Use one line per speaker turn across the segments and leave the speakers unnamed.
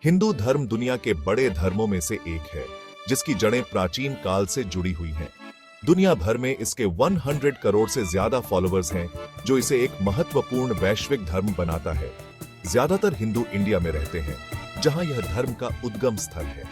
हिंदू धर्म दुनिया के बड़े धर्मों में से एक है, जिसकी जड़ें प्राचीन काल से जुड़ी हुई हैं। दुनिया भर में इसके 100 करोड़ से ज्यादा फॉलोअर्स हैं, जो इसे एक महत्वपूर्ण वैश्विक धर्म बनाता है। ज्यादातर हिंदू इंडिया में रहते हैं, जहां यह धर्म का उद्गम स्थल है।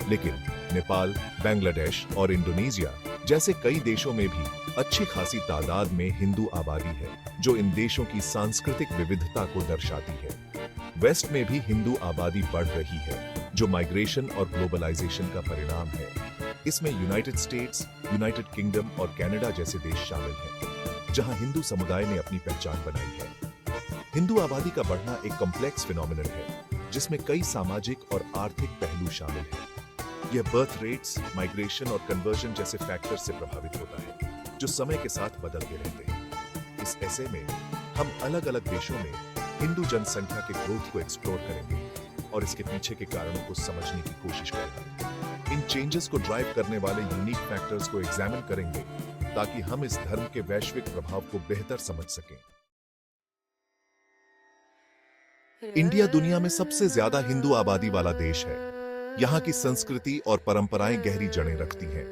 लेकिन नेपाल, बांग्लादेश और इंडोनेशिया जैसे कई देशों में भी अच्छी खासी तादाद में हिंदू आबादी है, जो इन देशों की सांस्कृतिक विविधता को दर्शाती है। वेस्ट में भी हिंदू आबादी बढ़ रही है, जो माइग्रेशन और ग्लोबलाइजेशन का परिणाम है। इसमें यूनाइटेड स्टेट्स, यूनाइटेड किंगडम और कनाडा जैसे देश शामिल हैं, जहां हिंदू समुदाय ने अपनी पहचान बनाई है। हिंदू आबादी का बढ़ना एक कॉम्प्लेक्स फिनोमिनन है, जिसमें कई सामाजिक और आर्थिक पहलू शामिल हैं। यह बर्थ रेट्स, माइग्रेशन और कन्वर्जन जैसे फैक्टर्स से प्रभावित होता है, जो समय के साथ बदलते रहते हैं। इस ऐसे में हम अलग अलग देशों में हिंदू जनसंख्या के ग्रोथ को एक्सप्लोर करेंगे और इसके पीछे के कारणों को समझने की कोशिश करेंगे। इन चेंजेस को ड्राइव करने वाले यूनिक फैक्टर्स को एग्जामिन करेंगे, ताकि हम इस धर्म के वैश्विक प्रभाव को बेहतर समझ सकें। इंडिया दुनिया में सबसे ज्यादा हिंदू आबादी वाला देश है। यहाँ की संस्कृति और परंपराएं गहरी जड़ें रखती हैं।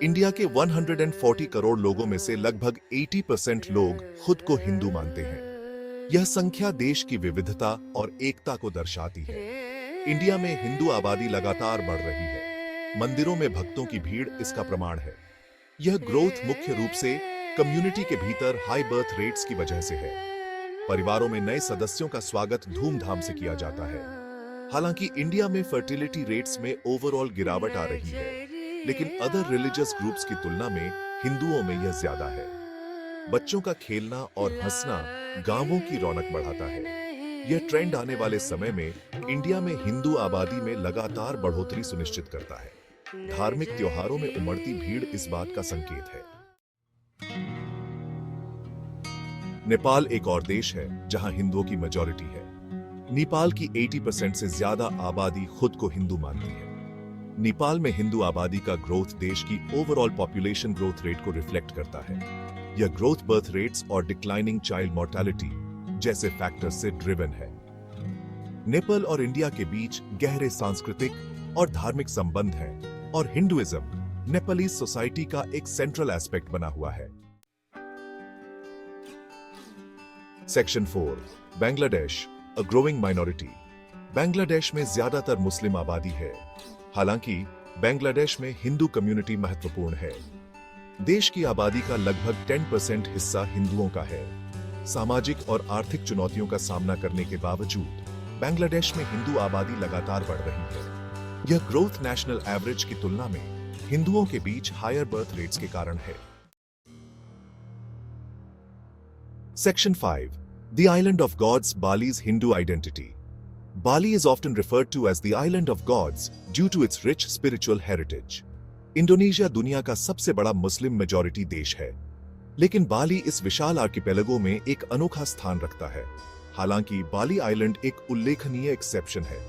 इंडिया के 140 करोड़ लोगों में से लगभग 80% लोग खुद को हिंदू मानते हैं। यह संख्या देश की विविधता और एकता को दर्शाती है। इंडिया में हिंदू आबादी लगातार बढ़ रही है। मंदिरों में भक्तों की भीड़ इसका प्रमाण है। यह ग्रोथ मुख्य रूप से कम्युनिटी के भीतर हाई बर्थ रेट्स की वजह से है। परिवारों में नए सदस्यों का स्वागत धूमधाम से किया जाता है। हालांकि इंडिया में फर्टिलिटी रेट्स में ओवरऑल गिरावट आ रही है, लेकिन अदर रिलीजियस ग्रुप्स की तुलना में हिंदुओं में यह ज्यादा है। बच्चों का खेलना और हंसना गांवों की रौनक बढ़ाता है। यह ट्रेंड आने वाले समय में इंडिया में हिंदू आबादी में लगातार बढ़ोतरी सुनिश्चित करता है। धार्मिक त्योहारों में उमड़ती भीड़ इस बात का संकेत है। नेपाल एक और देश है जहां हिंदुओं की मेजॉरिटी है। नेपाल की 80% से ज्यादा आबादी खुद को हिंदू मानती है। नेपाल में हिंदू आबादी का ग्रोथ देश की ओवरऑल पॉपुलेशन ग्रोथ रेट को रिफ्लेक्ट करता है। यह ग्रोथ बर्थ रेट्स और डिक्लाइनिंग चाइल्ड मोर्टेलिटी जैसे फैक्टर्स से ड्रिवन है। नेपाल और इंडिया के बीच गहरे सांस्कृतिक और धार्मिक संबंध हैं, और हिंदुइज्म नेपाली सोसाइटी का एक सेंट्रल एस्पेक्ट बना हुआ है। Section 4, Bangladesh, a growing minority. Bangladesh में ज्यादातर मुस्लिम आबादी है। हालांकि बांग्लादेश में हिंदू कम्युनिटी महत्वपूर्ण है। देश की आबादी का लगभग 10% हिस्सा हिंदुओं का है। सामाजिक और आर्थिक चुनौतियों का सामना करने के बावजूद बांग्लादेश में हिंदू आबादी लगातार बढ़ रही है। यह ग्रोथ नेशनल एवरेज की तुलना में हिंदुओं के बीच हायर बर्थ रेट्स के कारण है। Section 5. The Island of Gods, Bali's Hindu identity. Bali is often referred to as the Island of Gods due to its rich spiritual heritage. Indonesia दुनिया का सबसे बड़ा मुस्लिम मेजॉरिटी देश है, लेकिन बाली इस विशाल आर्किपेलागो में एक अनोखा स्थान रखता है। हालांकि बाली आइलैंड एक उल्लेखनीय एक्सेप्शन है।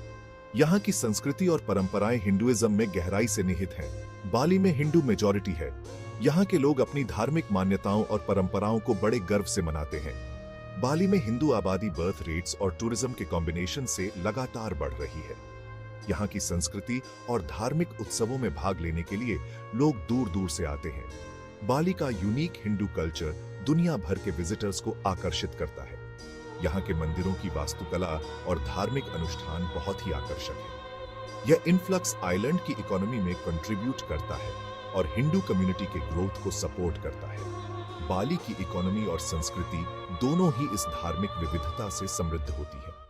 यहाँ की संस्कृति और परंपराएं हिंदुइज्म में गहराई से निहित हैं। बाली में हिंदू मेजॉरिटी है। यहाँ के लोग अपनी धार्मिक मान्यताओं और परंपराओं को बड़े गर्व से मनाते हैं। बाली में हिंदू आबादी बर्थ रेट्स और टूरिज्म के कॉम्बिनेशन से लगातार बढ़ रही है। यहाँ की संस्कृति और धार्मिक उत्सवों में भाग लेने के लिए लोग दूर दूर से आते हैं। बाली का यूनिक हिंदू कल्चर दुनिया भर के विजिटर्स को आकर्षित करता है। यहाँ के मंदिरों की वास्तुकला और धार्मिक अनुष्ठान बहुत ही आकर्षक है। यह इन्फ्लक्स आइलैंड की इकोनॉमी में कंट्रीब्यूट करता है और हिंदू कम्युनिटी के ग्रोथ को सपोर्ट करता है। बाली की इकोनॉमी और संस्कृति दोनों ही इस धार्मिक विविधता से समृद्ध होती है।